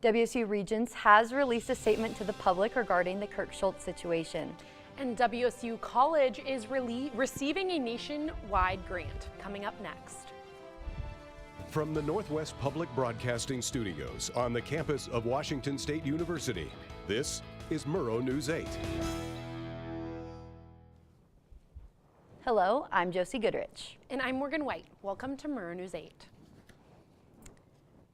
WSU Regents has released a statement to the public regarding the Kirk Schultz situation. And WSU College is receiving a nationwide grant. Coming up next. From the Northwest Public Broadcasting Studios on the campus of Washington State University, this is Murrow News 8. Hello, I'm Josie Goodrich. And I'm Morgan White. Welcome to Murrow News 8.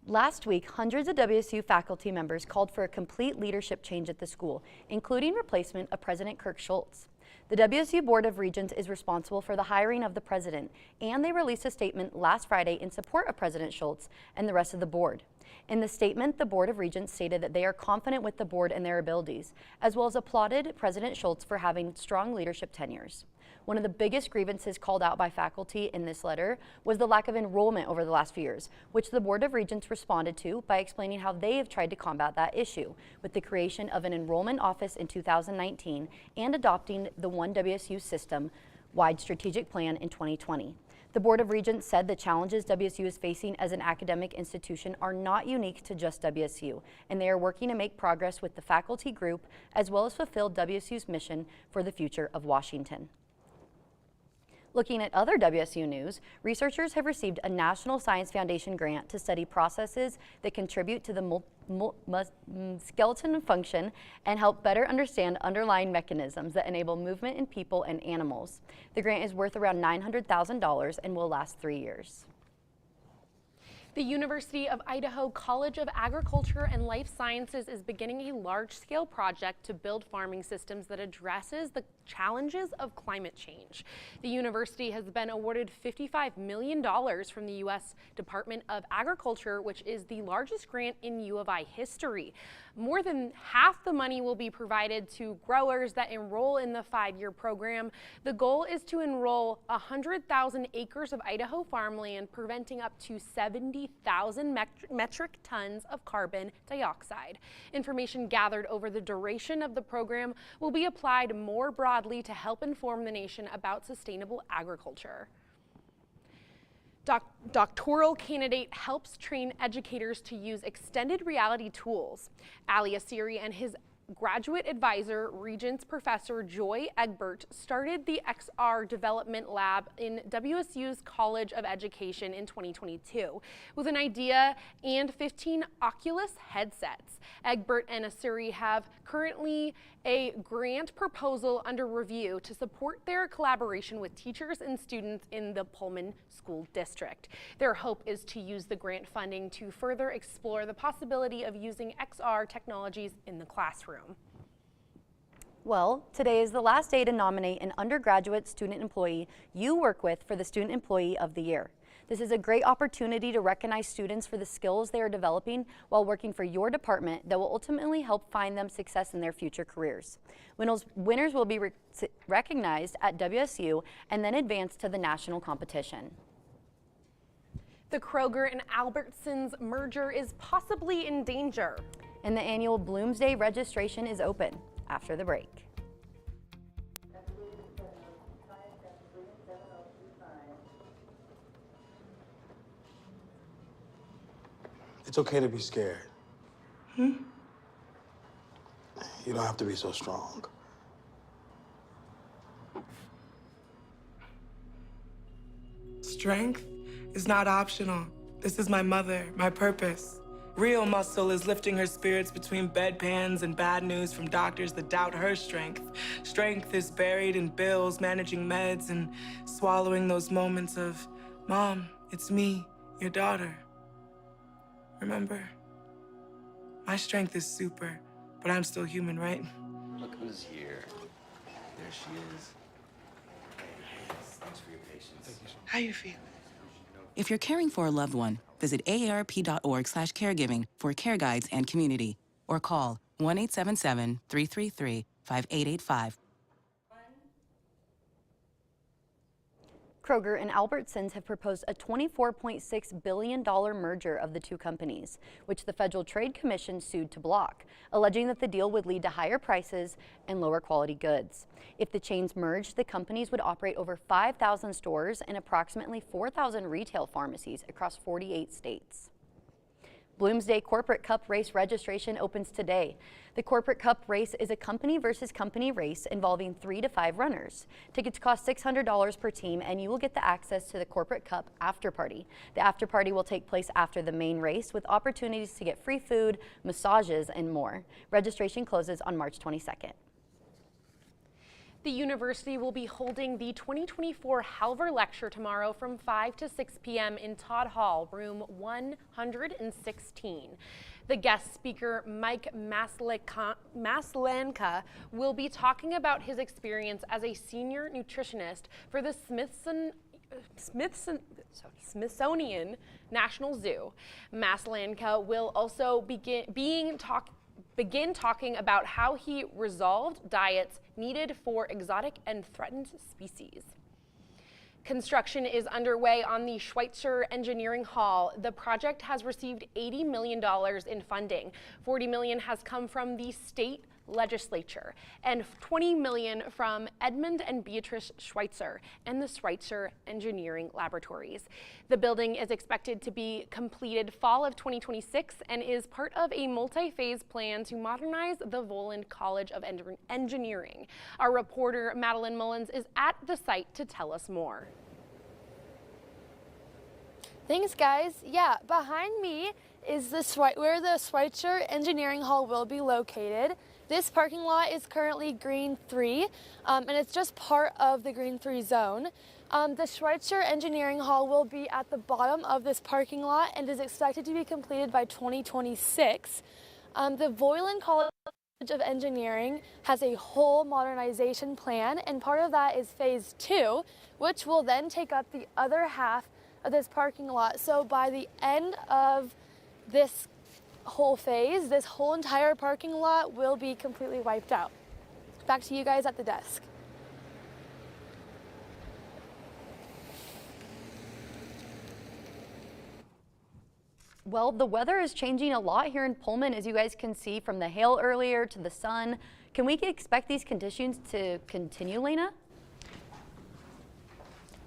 Last week, hundreds of WSU faculty members called for a complete leadership change at the school, including replacement of President Kirk Schultz. The WSU Board of Regents is responsible for the hiring of the president, and they released a statement last Friday in support of President Schultz and the rest of the board. In the statement, the Board of Regents stated that they are confident with the board and their abilities, as well as applauded President Schultz for having strong leadership tenures. One of the biggest grievances called out by faculty in this letter was the lack of enrollment over the last few years, which the Board of Regents responded to by explaining how they have tried to combat that issue with the creation of an enrollment office in 2019 and adopting the One WSU system-wide strategic plan in 2020. The Board of Regents said the challenges WSU is facing as an academic institution are not unique to just WSU, and they are working to make progress with the faculty group as well as fulfill WSU's mission for the future of Washington. Looking at other WSU news, researchers have received a National Science Foundation grant to study processes that contribute to the skeleton function and help better understand underlying mechanisms that enable movement in people and animals. The grant is worth around $900,000 and will last 3 years. The University of Idaho College of Agriculture and Life Sciences is beginning a large-scale project to build farming systems that addresses the challenges of climate change. The university has been awarded $55 million from the U.S. Department of Agriculture, which is the largest grant in U of I history. More than half the money will be provided to growers that enroll in the 5-year program. The goal is to enroll 100,000 acres of Idaho farmland, preventing up to 70,000 metric tons of carbon dioxide. Information gathered over the duration of the program will be applied more broadly to help inform the nation about sustainable agriculture. Doctoral candidate helps train educators to use extended reality tools. Ali Asiri and his graduate advisor, Regents Professor Joy Egbert, started the XR Development Lab in WSU's College of Education in 2022 with an idea and 15 Oculus headsets. Egbert and Asiri have currently a grant proposal under review to support their collaboration with teachers and students in the Pullman School District. Their hope is to use the grant funding to further explore the possibility of using XR technologies in the classroom. Well, today is the last day to nominate an undergraduate student employee you work with for the Student Employee of the Year. This is a great opportunity to recognize students for the skills they are developing while working for your department that will ultimately help find them success in their future careers. Winners will be recognized at WSU and then advance to the national competition. The Kroger and Albertsons merger is possibly in danger. And the annual Bloomsday registration is open after the break. It's okay to be scared. You don't have to be so strong. Strength is not optional. This is my mother, my purpose. Real muscle is lifting her spirits between bedpans and bad news from doctors that doubt her strength. Strength is buried in bills, managing meds, and swallowing those moments of, Mom, it's me, your daughter. Remember? My strength is super, but I'm still human, right? Look who's here. There she is. Hey, thanks for your patience. How you feel? If you're caring for a loved one, visit aarp.org/caregiving for care guides and community, or call 1-877-333-5885. Kroger and Albertsons have proposed a $24.6 billion merger of the two companies, which the Federal Trade Commission sued to block, alleging that the deal would lead to higher prices and lower quality goods. If the chains merged, the companies would operate over 5,000 stores and approximately 4,000 retail pharmacies across 48 states. Bloomsday Corporate Cup race registration opens today. The Corporate Cup race is a company versus company race involving 3 to 5 runners. Tickets cost $600 per team, and you will get the access to the Corporate Cup after party. The after party will take place after the main race with opportunities to get free food, massages, and more. Registration closes on March 22nd. The university will be holding the 2024 Halver Lecture tomorrow from 5 to 6 p.m. in Todd Hall, room 116. The guest speaker, Mike Maslenka, will be talking about his experience as a senior nutritionist for the Smithsonian National Zoo. Maslenka will also begin talking about how he resolved diets needed for exotic and threatened species. Construction is underway on the Schweitzer Engineering Hall. The project has received $80 million in funding. $40 million has come from the state legislature and $20 million from Edmund and Beatrice Schweitzer and the Schweitzer Engineering Laboratories. The building is expected to be completed fall of 2026 and is part of a multi-phase plan to modernize the Voland College of Engineering. Our reporter Madeline Mullins is at the site to tell us more. Thanks, guys. Yeah, behind me is where the Schweitzer Engineering Hall will be located. This parking lot is currently Green 3, and it's just part of the Green 3 zone. The Schweitzer Engineering Hall will be at the bottom of this parking lot and is expected to be completed by 2026. The Voland College of Engineering has a whole modernization plan, and part of that is phase 2, which will then take up the other half of this parking lot. So by the end of this whole phase, this whole entire parking lot will be completely wiped out. Back to you guys at the desk. Well, the weather is changing a lot here in Pullman, as you guys can see, from the hail earlier to the sun. Can we expect these conditions to continue, Lena?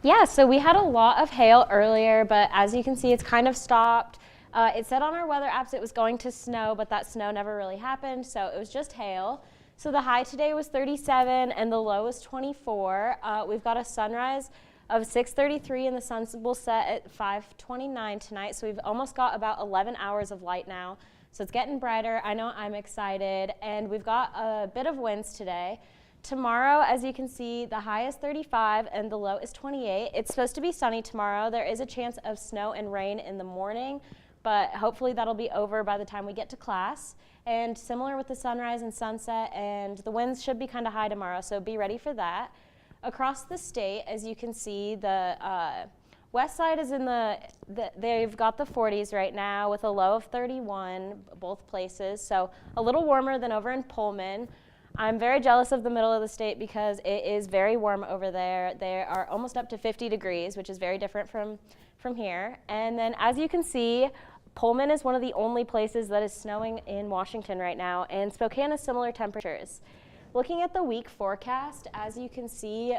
Yeah, so we had a lot of hail earlier, but as you can see, it's kind of stopped. It said on our weather apps it was going to snow, but that snow never really happened, so it was just hail. So the high today was 37 and the low was 24. We've got a sunrise of 6:33 and the sun will set at 5:29 tonight, so we've almost got about 11 hours of light now. So it's getting brighter. I know I'm excited, and we've got a bit of winds today. Tomorrow, as you can see, the high is 35 and the low is 28. It's supposed to be sunny tomorrow. There is a chance of snow and rain in the morning, but hopefully that'll be over by the time we get to class. And similar with the sunrise and sunset, and the winds should be kind of high tomorrow, so be ready for that. Across the state, as you can see, the west side is in they've got the 40s right now with a low of 31, both places, so a little warmer than over in Pullman. I'm very jealous of the middle of the state because it is very warm over there. They are almost up to 50 degrees, which is very different from here. And then as you can see, Pullman is one of the only places that is snowing in Washington right now, and Spokane has similar temperatures. Looking at the week forecast, as you can see,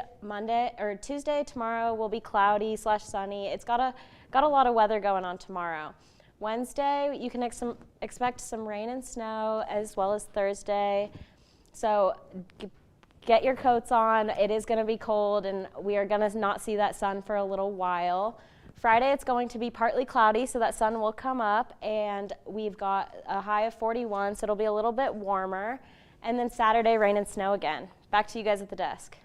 Tuesday tomorrow will be cloudy / sunny. It's got a lot of weather going on tomorrow. Wednesday, you can expect some rain and snow, as well as Thursday. So get your coats on. It is going to be cold, and we are going to not see that sun for a little while. Friday, it's going to be partly cloudy, so that sun will come up, and we've got a high of 41, so it'll be a little bit warmer. And then Saturday, rain and snow again. Back to you guys at the desk.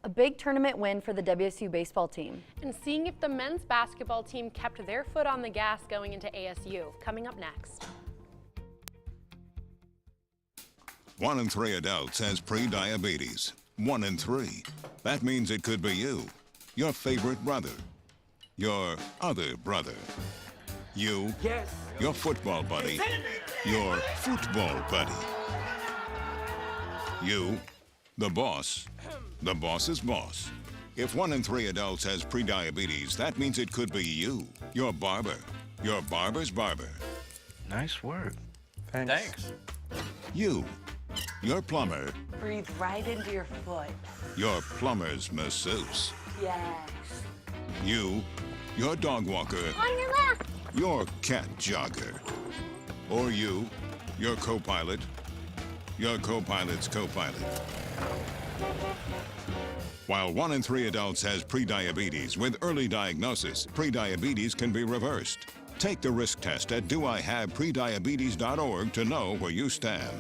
A big tournament win for the WSU baseball team. And seeing if the men's basketball team kept their foot on the gas going into ASU. Coming up next. 1 in 3 adults has pre-diabetes. 1 in 3. That means it could be you, your favorite brother, your other brother, you, Yes. your football buddy, your football buddy, you, the boss's boss. If 1 in 3 adults has pre-diabetes, that means it could be you, your barber, your barber's barber. Nice work. Thanks. You, your plumber, Breathe right into your foot. your plumber's masseuse. Yes. You, your dog walker, On your left. your cat jogger. Or you, your co-pilot, your co-pilot's co-pilot. While 1 in 3 adults has prediabetes, with early diagnosis, prediabetes can be reversed. Take the risk test at doihaveprediabetes.org to know where you stand.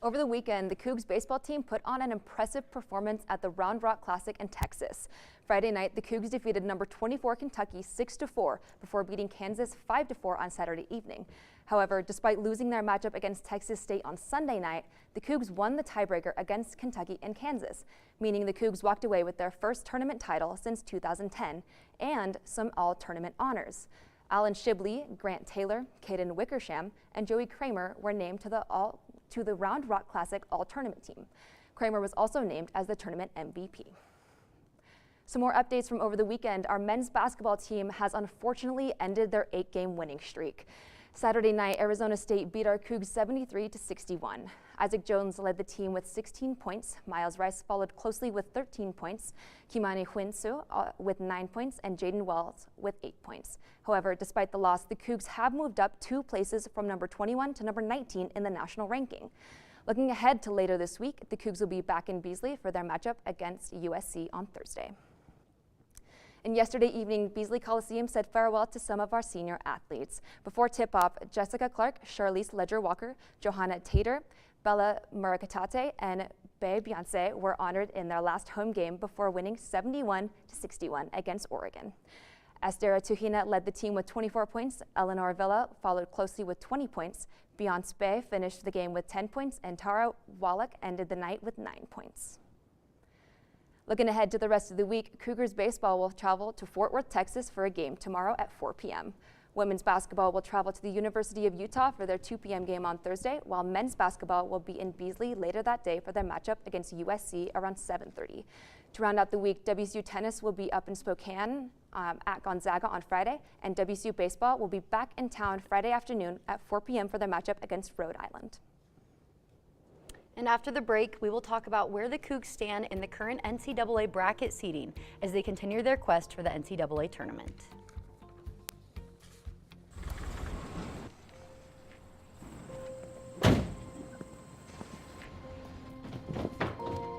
Over the weekend, the Cougs baseball team put on an impressive performance at the Round Rock Classic in Texas. Friday night, the Cougs defeated number 24 Kentucky 6-4 before beating Kansas 5-4 on Saturday evening. However, despite losing their matchup against Texas State on Sunday night, the Cougs won the tiebreaker against Kentucky and Kansas, meaning the Cougs walked away with their first tournament title since 2010 and some all-tournament honors. Alan Shibley, Grant Taylor, Caden Wickersham, and Joey Kramer were named to the Round Rock Classic All-Tournament team. Kramer was also named as the tournament MVP. Some more updates from over the weekend. Our men's basketball team has unfortunately ended their 8-game winning streak. Saturday night, Arizona State beat our Cougs 73-61. Isaac Jones led the team with 16 points. Miles Rice followed closely with 13 points. Kimani Huinsu with 9 points and Jaden Wells with 8 points. However, despite the loss, the Cougs have moved up 2 places from number 21 to number 19 in the national ranking. Looking ahead to later this week, the Cougs will be back in Beasley for their matchup against USC on Thursday. And yesterday evening, Beasley Coliseum said farewell to some of our senior athletes. Before tip-off, Jessica Clark, Charlize Ledger-Walker, Johanna Tater, Bella Murakatate, and Bae Beyonce were honored in their last home game before winning 71-61 against Oregon. Estera Tuhina led the team with 24 points. Eleanor Villa followed closely with 20 points. Beyonce finished the game with 10 points, and Tara Wallach ended the night with 9 points. Looking ahead to the rest of the week, Cougars baseball will travel to Fort Worth, Texas for a game tomorrow at 4 p.m. Women's basketball will travel to the University of Utah for their 2 p.m. game on Thursday, while men's basketball will be in Beasley later that day for their matchup against USC around 7:30. To round out the week, WSU tennis will be up in Spokane at Gonzaga on Friday, and WSU baseball will be back in town Friday afternoon at 4 p.m. for their matchup against Rhode Island. And after the break, we will talk about where the Cougs stand in the current NCAA bracket seeding as they continue their quest for the NCAA tournament.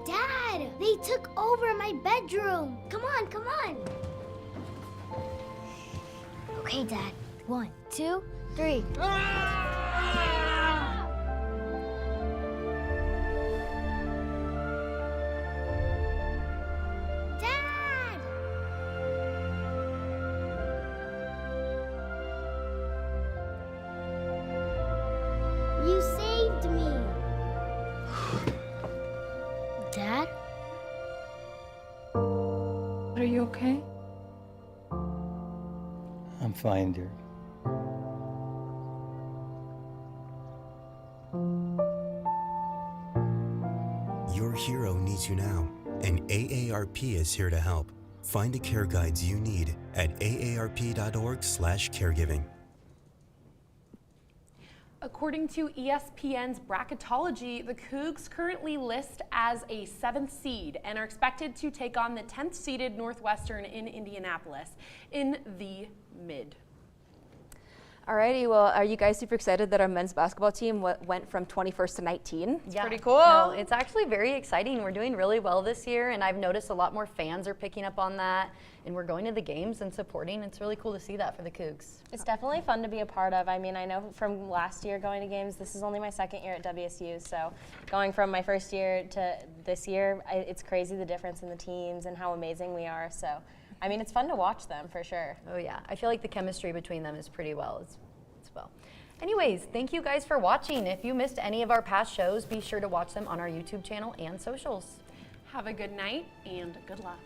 Dad, they took over my bedroom. Come on, come on. Okay, Dad. 1, 2, 3. You saved me. Dad? Are you okay? I'm fine, dear. Your hero needs you now, and AARP is here to help. Find the care guides you need at aarp.org/caregiving. According to ESPN's bracketology, the Cougs currently list as a 7th seed and are expected to take on the 10th seeded Northwestern in Indianapolis in the mid. Alrighty, well, are you guys super excited that our men's basketball team went from 21st to 19? Yeah, pretty cool. No, it's actually very exciting. We're doing really well this year, and I've noticed a lot more fans are picking up on that, and we're going to the games and supporting. It's really cool to see that for the Cougs. It's definitely fun to be a part of. I mean, I know from last year going to games, this is only my 2nd year at WSU, so going from my 1st year to this year, it's crazy the difference in the teams and how amazing we are. So, I mean, it's fun to watch them for sure. Oh yeah, I feel like the chemistry between them is pretty well as well. Anyways, thank you guys for watching. If you missed any of our past shows, be sure to watch them on our YouTube channel and socials. Have a good night and good luck.